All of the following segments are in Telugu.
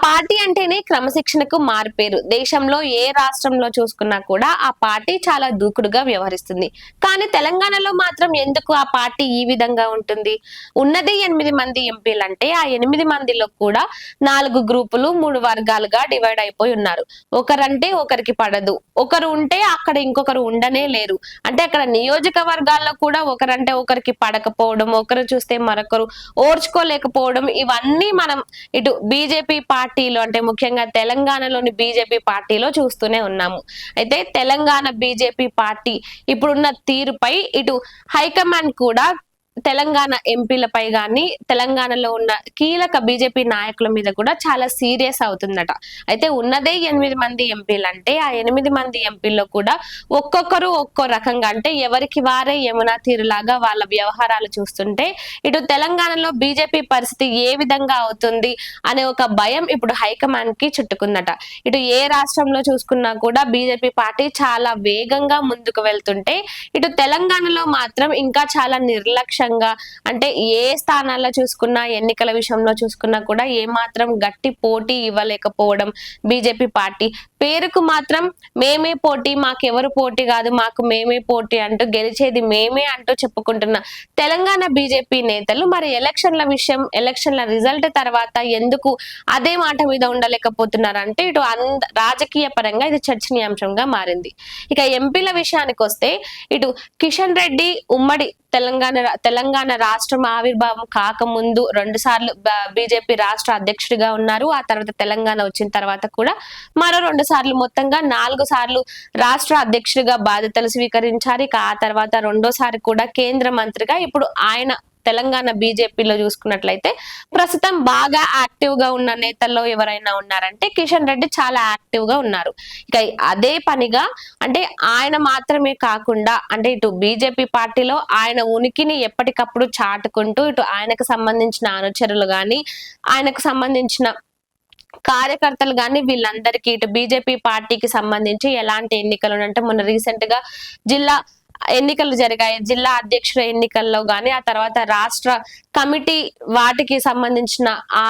పార్టీ అంటేనే క్రమశిక్షణకు మారుపేరు. దేశంలో ఏ రాష్ట్రంలో చూసుకున్నా కూడా ఆ పార్టీ చాలా దూకుడుగా వ్యవహరిస్తుంది. కానీ తెలంగాణలో మాత్రం ఎందుకు ఆ పార్టీ ఈ విధంగా ఉంటుంది? ఉన్నది 8 మంది ఎంపీలంటే ఆ 8 మందిలో కూడా 4 గ్రూపులు 3 వర్గాలుగా డివైడ్ అయిపోయి ఉన్నారు. ఒకరంటే ఒకరికి పడదు, ఒకరు ఉంటే అక్కడ ఇంకొకరు ఉండనే లేరు. అంటే అక్కడ నియోజకవర్గాల్లో కూడా ఒకరంటే ఒకరికి పడకపోవడం, ఒకరు చూస్తే మరొకరు ఓర్చుకోలేకపోవడం, ఇవన్నీ మనం ఇటు బీజేపీ పార్టీలో అంటే ముఖ్యంగా తెలంగాణలోని బీజేపీ పార్టీలో చూస్తూనే ఉన్నాము. అయితే తెలంగాణ బీజేపీ పార్టీ ఇప్పుడున్న తీరుపై ఇటు హైకమాండ్ కూడా తెలంగాణ ఎంపీలపై గాని తెలంగాణలో ఉన్న కీలక బీజేపీ నాయకుల మీద కూడా చాలా సీరియస్ అవుతుందట. అయితే ఉన్నదే 8 మంది ఎంపీలు అంటే ఆ 8 మంది ఎంపీల్లో కూడా ఒక్కొక్కరు ఒక్కో రకంగా అంటే ఎవరికి వారే యమునా తీరులాగా వాళ్ళ వ్యవహారాలు చూస్తుంటే ఇటు తెలంగాణలో బీజేపీ పరిస్థితి ఏ విధంగా అవుతుంది అనే ఒక భయం ఇప్పుడు హైకమాండ్ కి చుట్టుకుందట. ఇటు ఏ రాష్ట్రంలో చూసుకున్నా కూడా బీజేపీ పార్టీ చాలా వేగంగా ముందుకు వెళ్తుంటే ఇటు తెలంగాణలో మాత్రం ఇంకా చాలా నిర్లక్ష్యంగా అంటే ఏ స్థానాల్లో చూసుకున్నా ఎన్నికల విషయంలో చూసుకున్నా కూడా ఏ మాత్రం గట్టి పోటీ ఇవ్వలేకపోవడం బీజేపీ పార్టీ. పేరుకు మాత్రం మేమే పోటీ, మాకెవరు పోటీ కాదు, మాకు మేమే పోటీ అంటూ గెలిచేది మేమే అంటూ చెప్పుకుంటున్న తెలంగాణ బీజేపీ నేతలు మరి ఎలక్షన్ల విషయం, ఎలక్షన్ల రిజల్ట్ తర్వాత ఎందుకు అదే మాట మీద ఉండలేకపోతున్నారంటే ఇటు రాజకీయ పరంగా ఇది చర్చనీయాంశంగా మారింది. ఇక ఎంపీల విషయానికి వస్తే ఇటు కిషన్ రెడ్డి ఉమ్మడి తెలంగాణ రాష్ట్రం ఆవిర్భావం కాకముందు 2 సార్లు బీజేపీ రాష్ట్ర అధ్యక్షుడిగా ఉన్నారు. ఆ తర్వాత తెలంగాణ వచ్చిన తర్వాత కూడా మరో 2 సార్లు మొత్తంగా 4 సార్లు రాష్ట్ర అధ్యక్షుడిగా బాధ్యతలు స్వీకరించారు. ఇక ఆ తర్వాత రెండోసారి కూడా కేంద్ర మంత్రిగా ఇప్పుడు ఆయన తెలంగాణ బీజేపీలో చూసుకున్నట్లయితే ప్రస్తుతం బాగా యాక్టివ్ గా ఉన్న నేతల్లో ఎవరైనా ఉన్నారంటే కిషన్ రెడ్డి చాలా యాక్టివ్ గా ఉన్నారు. ఇక అదే పనిగా అంటే ఆయన మాత్రమే కాకుండా అంటే ఇటు బీజేపీ పార్టీలో ఆయన ఉనికిని ఎప్పటికప్పుడు చాటుకుంటూ ఇటు ఆయనకు సంబంధించిన అనుచరులు గాని ఆయనకు సంబంధించిన కార్యకర్తలు గాని వీళ్ళందరికీ ఇటు బీజేపీ పార్టీకి సంబంధించి ఎలాంటి ఎన్నికలు అంటే మొన్న రీసెంట్ గా జిల్లా ఎన్నికలు జరిగాయి. జిల్లా అధ్యక్షుల ఎన్నికల్లో గాని ఆ తర్వాత రాష్ట్ర కమిటీ వాటికి సంబంధించిన ఆ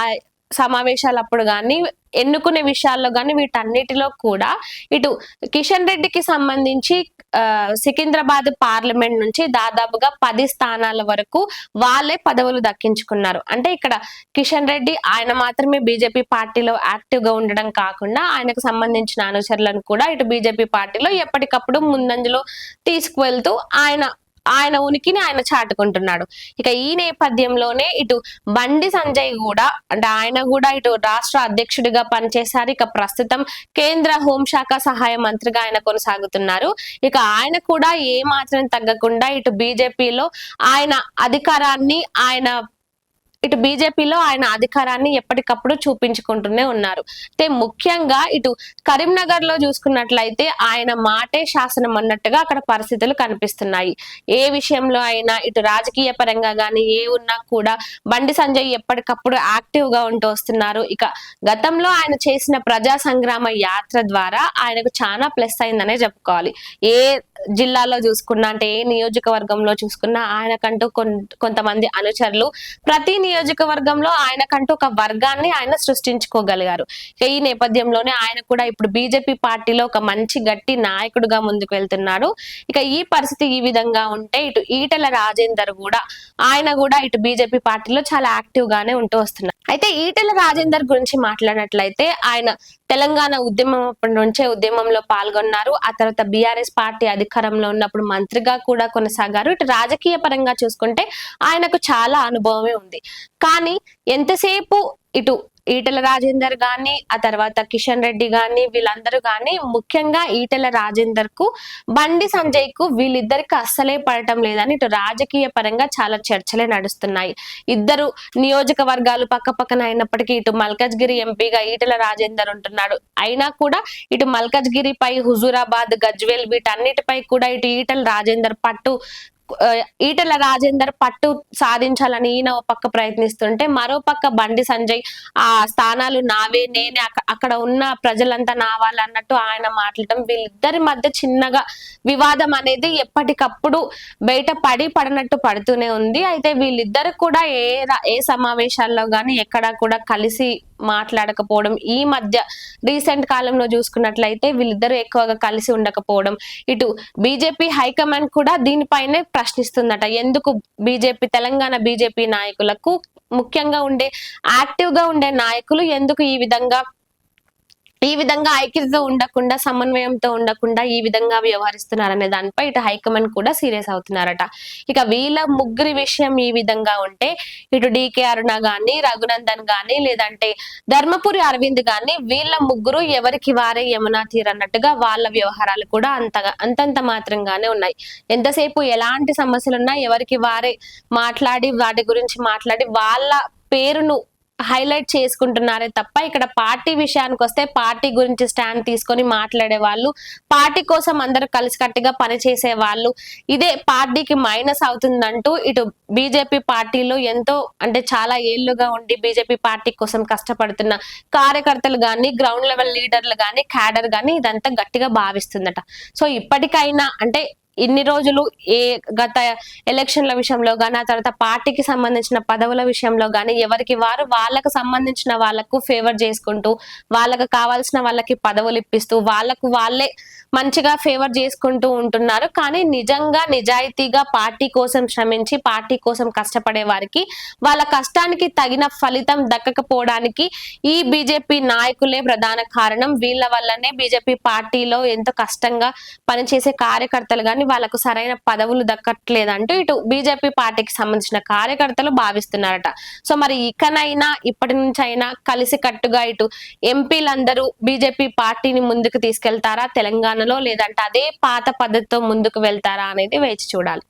సమావేశాలప్పుడు గాని ఎన్నుకునే విషయాల్లో గాని వీటన్నిటిలో కూడా ఇటు కిషన్ రెడ్డికి సంబంధించి సికింద్రాబాద్ పార్లమెంట్ నుంచి దాదాపుగా 10 స్థానాల వరకు వాళ్ళే పదవులు దక్కించుకున్నారు. అంటే ఇక్కడ కిషన్ రెడ్డి ఆయన మాత్రమే బీజేపీ పార్టీలో యాక్టివ్ గా ఉండడం కాకుండా ఆయనకు సంబంధించిన అనుచరులను కూడా ఇటు బీజేపీ పార్టీలో ఎప్పటికప్పుడు ముందంజలో తీసుకువెళ్తూ ఆయన ఉనికిని ఆయన చాటుకుంటున్నాడు. ఇక ఈ నేపథ్యంలోనే ఇటు బండి సంజయ్ కూడా అంటే ఆయన కూడా ఇటు రాష్ట్ర అధ్యక్షుడిగా పనిచేశారు. ఇక ప్రస్తుతం కేంద్ర హోంశాఖ సహాయ మంత్రిగా ఆయన కొనసాగుతున్నారు. ఇక ఆయన కూడా ఏ మాత్రం తగ్గకుండా ఇటు బీజేపీలో ఆయన అధికారాన్ని ఎప్పటికప్పుడు చూపించుకుంటూనే ఉన్నారు. అయితే ముఖ్యంగా ఇటు కరీంనగర్ లో చూసుకున్నట్లయితే ఆయన మాటే శాసనం అన్నట్టుగా అక్కడ పరిస్థితులు కనిపిస్తున్నాయి. ఏ విషయంలో అయినా ఇటు రాజకీయ పరంగా గానీ ఏ ఉన్నా కూడా బండి సంజయ్ ఎప్పటికప్పుడు యాక్టివ్ గా ఉంటూ వస్తున్నారు. ఇక గతంలో ఆయన చేసిన ప్రజా సంగ్రామ యాత్ర ద్వారా ఆయనకు చాలా ప్లస్ అయిందనే చెప్పుకోవాలి. ఏ జిల్లాలో చూసుకున్నా అంటే ఏ నియోజకవర్గంలో చూసుకున్నా ఆయనకంటూ కొంతమంది అనుచరులు, ప్రతి నియోజకవర్గంలో ఆయనకంటూ ఒక వర్గాన్ని ఆయన సృష్టించుకోగలిగారు. ఈ నేపథ్యంలోనే ఆయన కూడా ఇప్పుడు బీజేపీ పార్టీలో ఒక మంచి గట్టి నాయకుడిగా ముందుకు వెళ్తున్నాడు. ఇక ఈ పరిస్థితి ఈ విధంగా ఉంటే ఇటు ఈటెల రాజేందర్ కూడా ఇటు బీజేపీ పార్టీలో చాలా యాక్టివ్ గానే ఉంటూ వస్తున్నారు. అయితే ఈటెల రాజేందర్ గురించి మాట్లాడినట్లయితే ఆయన తెలంగాణ ఉద్యమం అప్పటి నుంచే ఉద్యమంలో పాల్గొన్నారు. ఆ తర్వాత బీఆర్ఎస్ పార్టీ అధికారంలో ఉన్నప్పుడు మంత్రిగా కూడా కొనసాగారు. ఇటు రాజకీయ పరంగా చూసుకుంటే ఆయనకు చాలా అనుభవమే ఉంది. కానీ ఎంతసేపు ఇటు ఈటెల రాజేందర్ గాని ఆ తర్వాత కిషన్ రెడ్డి గాని వీళ్ళందరూ గాని ముఖ్యంగా ఈటెల రాజేందర్ కు బండి సంజయ్ కు వీళ్ళిద్దరికి అస్సలే పడటం లేదని ఇటు రాజకీయ పరంగా చాలా చర్చలే నడుస్తున్నాయి. ఇద్దరు నియోజకవర్గాలు పక్క పక్కన అయినప్పటికీ ఇటు మల్కజ్గిరి ఎంపీగా ఈటెల రాజేందర్ ఉంటున్నాడు. అయినా కూడా ఇటు మల్కజ్గిరిపై, హుజూరాబాద్, గజ్వేల్ వీటన్నిటిపై కూడా ఇటు ఈటెల రాజేందర్ పట్టు సాధించాలని ఈయన ఒక పక్క ప్రయత్నిస్తుంటే మరో పక్క బండి సంజయ్ ఆ స్థానాలు నావే, నేనే అక్కడ ఉన్న ప్రజలంతా నావాలన్నట్టు ఆయన మాట్లాడటం, వీళ్ళిద్దరి మధ్య చిన్నగా వివాదం అనేది ఎప్పటికప్పుడు బయట పడినట్టు పడుతూనే ఉంది. అయితే వీళ్ళిద్దరు కూడా ఏ సమావేశాల్లో గాని ఎక్కడా కూడా కలిసి మాట్లాడకపోవడం, ఈ మధ్య రీసెంట్ కాలంలో చూసుకున్నట్లయితే వీళ్ళిద్దరూ ఎక్కువగా కలిసి ఉండకపోవడం, ఇటు బీజేపీ హైకమాండ్ కూడా దీనిపైనే ప్రశ్నిస్తుందట. ఎందుకు తెలంగాణ బీజేపీ నాయకులకు, ముఖ్యంగా ఉండే యాక్టివ్ గా ఉండే నాయకులు ఎందుకు ఈ విధంగా ఐక్యతతో ఉండకుండా, సమన్వయంతో ఉండకుండా ఈ విధంగా వ్యవహరిస్తున్నారనే దానిపై ఇటు హైకమాండ్ కూడా సీరియస్ అవుతున్నారట. ఇక వీళ్ళ ముగ్గురి విషయం ఈ విధంగా ఉంటే, ఇటు డీకే అరుణ గాని, రఘునందన్ గాని, లేదంటే ధర్మపురి అరవింద్ గాని, వీళ్ళ ముగ్గురు ఎవరికి వారే యమునా తీర్ అన్నట్టుగా వాళ్ళ వ్యవహారాలు కూడా అంతంత మాత్రంగానే ఉన్నాయి. ఎంతసేపు ఎలాంటి సమస్యలున్నా ఎవరికి వారే మాట్లాడి, వాటి గురించి మాట్లాడి వాళ్ళ పేరును హైలైట్ చేసుకుంటున్నారే తప్ప, ఇక్కడ పార్టీ విషయానికి వస్తే పార్టీ గురించి స్టాండ్ తీసుకొని మాట్లాడే వాళ్ళు, పార్టీ కోసం అందరూ కలిసికట్టుగా పనిచేసే వాళ్ళు, ఇదే పార్టీకి మైనస్ అవుతుందంటూ ఇటు బీజేపీ పార్టీలో ఎంతో, అంటే చాలా ఏళ్లుగా ఉండి బీజేపీ పార్టీ కోసం కష్టపడుతున్న కార్యకర్తలు గాని, గ్రౌండ్ లెవెల్ లీడర్లు గాని, క్యాడర్ గాని ఇదంతా గట్టిగా భావిస్తుందట. సో ఇప్పటికైనా, అంటే ఇన్ని రోజులు గత ఎలక్షన్ల విషయంలో గానీ, ఆ తర్వాత పార్టీకి సంబంధించిన పదవుల విషయంలో గానీ, ఎవరికి వారు వాళ్ళకు సంబంధించిన వాళ్ళకు ఫేవర్ చేసుకుంటూ, వాళ్ళకు కావాల్సిన వాళ్ళకి పదవులు ఇప్పిస్తూ, వాళ్ళకు వాళ్ళే మంచిగా ఫేవర్ చేసుకుంటూ ఉంటున్నారు. కానీ నిజంగా నిజాయితీగా పార్టీ కోసం శ్రమించి, పార్టీ కోసం కష్టపడే వారికి వాళ్ళ కష్టానికి తగిన ఫలితం దక్కకపోవడానికి ఈ బీజేపీ నాయకులే ప్రధాన కారణం. వీళ్ళ వల్లనే బీజేపీ పార్టీలో ఎంతో కష్టంగా పనిచేసే కార్యకర్తలు గాని వాళ్ళకు సరైన పదవులు దక్కట్లేదంటూ ఇటు బీజేపీ పార్టీకి సంబంధించిన కార్యకర్తలు భావిస్తున్నారట. సో మరి ఇకనైనా, ఇప్పటి నుంచి అయినా కలిసి కట్టుగా ఇటు ఎంపీలందరూ బీజేపీ పార్టీని ముందుకు తీసుకెళ్తారా తెలంగాణలో, లేదంటే అదే పాత పద్ధతితో ముందుకు వెళ్తారా అనేది వేచి చూడాలి.